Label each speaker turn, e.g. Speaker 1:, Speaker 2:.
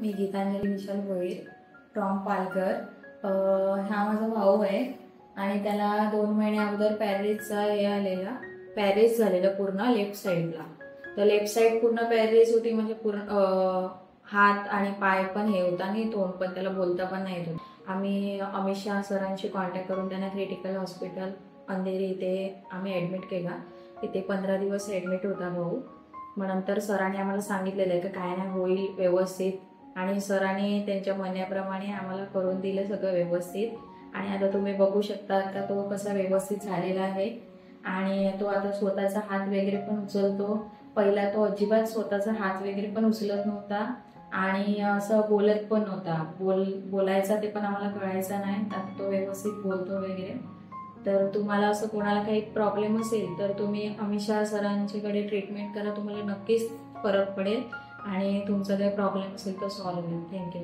Speaker 1: मी गीतांजली विशाल Bhoir from Palghar. हा माझा भाऊ आहे आणि त्याला 2 महिने अगोदर पॅरेलिसचा हे आलेला, पॅरेलिस झालेलं पूर्ण लेफ्ट साईडला। तर लेफ्ट साईड पूर्ण पॅरेलिस होती, म्हणजे पूर्ण हात आणि पाय पण हे होता आणि तोंड पण, त्याला बोलता पण नाही येत। आम्ही अमित शाह सरांशी कॉन्टॅक्ट करून त्यांना क्रिटिकल हॉस्पिटल अंधेरी इथे आम्ही ॲडमिट केला। तिथे 15 दिवस ॲडमिट होता भाऊ। मग नंतर सरांनी आम्हाला सांगितलेलं आहे की काय नाही, होईल व्यवस्थित, आणि सरांनी त्यांच्या म्हणण्याप्रमाणे आम्हाला करून दिलं सगळं व्यवस्थित। आणि आता तुम्ही बघू शकता का तो कसा व्यवस्थित झालेला आहे आणि तो आता स्वतःचा हात वगैरे पण उचलतो। पहिला तो अजिबात स्वतःचा हात वगैरे पण उचलत नव्हता आणि असं बोलत पण नव्हता, बोलायचा ते पण आम्हाला कळायचं नाही। आता तो व्यवस्थित बोलतो वगैरे। तर तुम्हाला असं कोणाला काही प्रॉब्लेम असेल तर तुम्ही अमित शाह सरांच्याकडे ट्रीटमेंट करा, तुम्हाला नक्कीच फरक पडेल आणि तुमचा काही प्रॉब्लेम असेल तर सॉल्व्ह होईल। थँक्यू।